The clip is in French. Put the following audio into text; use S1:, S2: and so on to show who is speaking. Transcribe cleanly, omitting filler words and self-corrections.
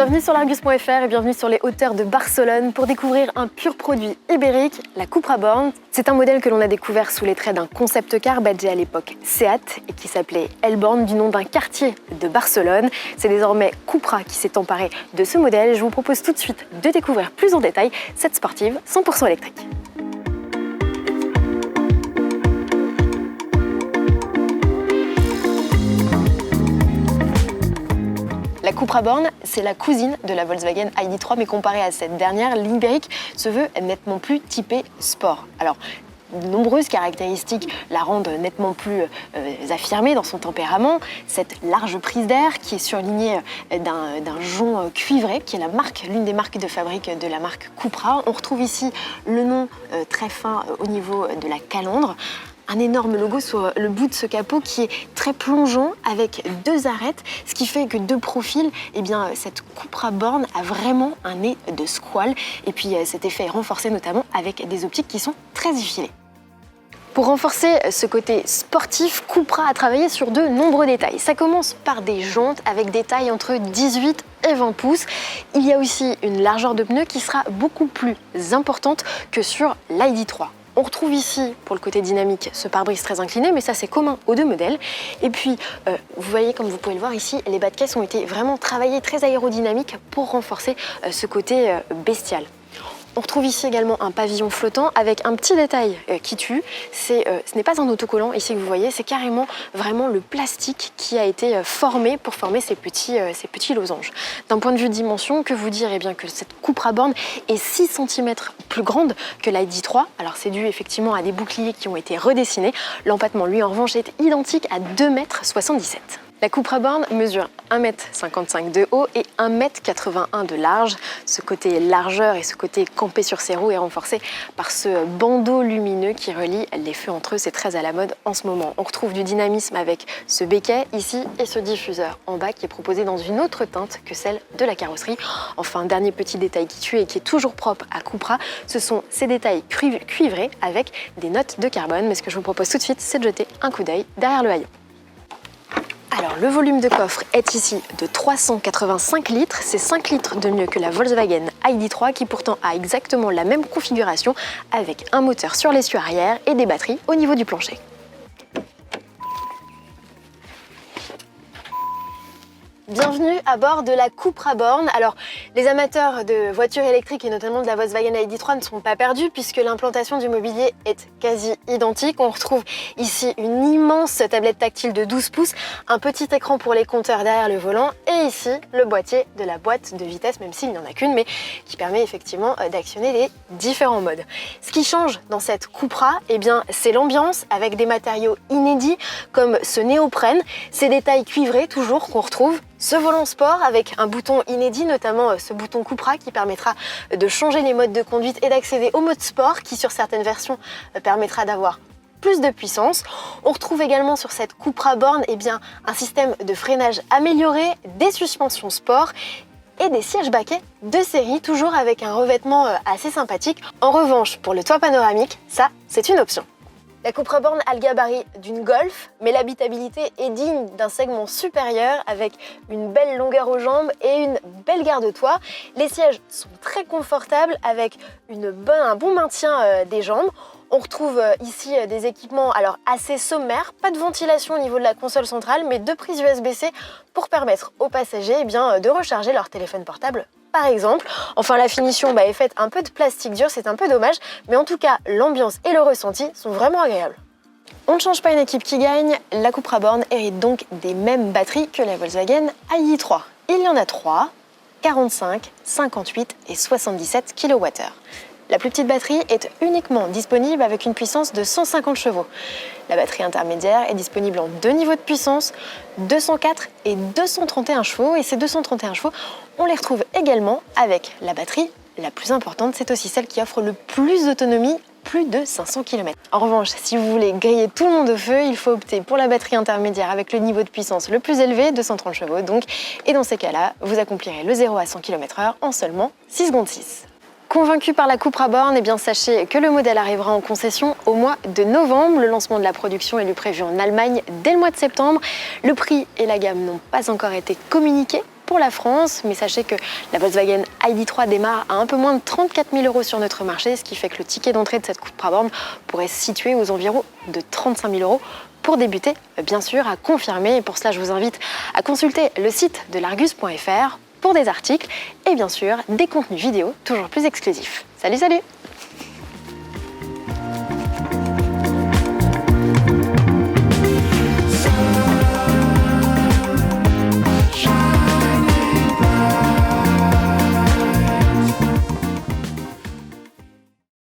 S1: Bienvenue sur l'Argus.fr et bienvenue sur les hauteurs de Barcelone pour découvrir un pur produit ibérique, la Cupra Born. C'est un modèle que l'on a découvert sous les traits d'un concept car badgé à l'époque Seat et qui s'appelait Elborn du nom d'un quartier de Barcelone. C'est désormais Cupra qui s'est emparé de ce modèle. Je vous propose tout de suite de découvrir plus en détail cette sportive 100% électrique. La Cupra Born, c'est la cousine de la Volkswagen ID.3, mais comparée à cette dernière, l'ibérique se veut nettement plus typée sport. Alors, de nombreuses caractéristiques la rendent nettement plus affirmée dans son tempérament. Cette large prise d'air qui est surlignée d'un jonc cuivré, qui est l'une des marques de fabrique de la marque Cupra. On retrouve ici le nom très fin au niveau de la calandre. Un énorme logo sur le bout de ce capot qui est très plongeant avec deux arêtes, ce qui fait que de profil, cette Cupra Born a vraiment un nez de squale. Et puis cet effet est renforcé notamment avec des optiques qui sont très effilées. Pour renforcer ce côté sportif, Cupra a travaillé sur de nombreux détails. Ça commence par des jantes avec des tailles entre 18 et 20 pouces. Il y a aussi une largeur de pneus qui sera beaucoup plus importante que sur l'ID.3. On retrouve ici, pour le côté dynamique, ce pare-brise très incliné, mais ça c'est commun aux deux modèles. Et puis, vous voyez, comme vous pouvez le voir ici, les bas de caisse ont été vraiment travaillés très aérodynamiques pour renforcer ce côté bestial. On retrouve ici également un pavillon flottant avec un petit détail qui tue. Ce n'est pas un autocollant ici que vous voyez, c'est carrément vraiment le plastique qui a été formé pour former ces petits losanges. D'un point de vue dimension, que vous dire que cette Cupra Born est 6 cm plus grande que la ID.3. Alors c'est dû effectivement à des boucliers qui ont été redessinés. L'empattement, lui, en revanche, est identique à 2,77 m. La Cupra Born mesure 1,55 m de haut et 1,81 m de large. Ce côté largeur et ce côté campé sur ses roues est renforcé par ce bandeau lumineux qui relie les feux entre eux. C'est très à la mode en ce moment. On retrouve du dynamisme avec ce béquet ici et ce diffuseur en bas qui est proposé dans une autre teinte que celle de la carrosserie. Enfin, dernier petit détail qui tue et qui est toujours propre à Cupra, ce sont ces détails cuivrés avec des notes de carbone. Mais ce que je vous propose tout de suite, c'est de jeter un coup d'œil derrière le haillon. Alors, le volume de coffre est ici de 385 litres. C'est 5 litres de mieux que la Volkswagen ID.3 qui pourtant a exactement la même configuration avec un moteur sur l'essieu arrière et des batteries au niveau du plancher. Bienvenue à bord de la Cupra Born. Alors, les amateurs de voitures électriques et notamment de la Volkswagen ID.3 ne sont pas perdus puisque l'implantation du mobilier est quasi identique. On retrouve ici une immense tablette tactile de 12 pouces, un petit écran pour les compteurs derrière le volant et ici le boîtier de la boîte de vitesse, même s'il n'y en a qu'une, mais qui permet effectivement d'actionner les différents modes. Ce qui change dans cette Cupra, c'est l'ambiance avec des matériaux inédits comme ce néoprène, ces détails cuivrés toujours qu'on retrouve. Ce volant sport avec un bouton inédit, notamment ce bouton Cupra qui permettra de changer les modes de conduite et d'accéder au mode sport qui sur certaines versions permettra d'avoir plus de puissance. On retrouve également sur cette Cupra Born un système de freinage amélioré, des suspensions sport et des sièges baquets de série, toujours avec un revêtement assez sympathique. En revanche, pour le toit panoramique, ça c'est une option. La Cupra Born a le gabarit d'une Golf, mais l'habitabilité est digne d'un segment supérieur avec une belle longueur aux jambes et une belle garde-toit. Les sièges sont très confortables avec un bon maintien des jambes. On retrouve ici des équipements assez sommaires, pas de ventilation au niveau de la console centrale, mais deux prises USB-C pour permettre aux passagers de recharger leur téléphone portable par exemple. Enfin, la finition est faite un peu de plastique dur, c'est un peu dommage, mais en tout cas, l'ambiance et le ressenti sont vraiment agréables. On ne change pas une équipe qui gagne, la Cupra Born hérite donc des mêmes batteries que la Volkswagen ID.3. Il y en a 3, 45, 58 et 77 kWh. La plus petite batterie est uniquement disponible avec une puissance de 150 chevaux. La batterie intermédiaire est disponible en deux niveaux de puissance, 204 et 231 chevaux. Et ces 231 chevaux, on les retrouve également avec la batterie la plus importante. C'est aussi celle qui offre le plus d'autonomie, plus de 500 km. En revanche, si vous voulez griller tout le monde au feu, il faut opter pour la batterie intermédiaire avec le niveau de puissance le plus élevé, 230 chevaux donc. Et dans ces cas-là, vous accomplirez le 0 à 100 km/h en seulement 6 secondes 6. Convaincu par la Cupra Born, sachez que le modèle arrivera en concession au mois de novembre. Le lancement de la production est lui prévu en Allemagne dès le mois de septembre. Le prix et la gamme n'ont pas encore été communiqués pour la France, mais sachez que la Volkswagen ID.3 démarre à un peu moins de 34 000 € sur notre marché, ce qui fait que le ticket d'entrée de cette Cupra Born pourrait se situer aux environs de 35 000 € pour débuter, bien sûr, à confirmer. Et pour cela, je vous invite à consulter le site de largus.fr pour des articles et bien sûr des contenus vidéo toujours plus exclusifs. Salut, salut!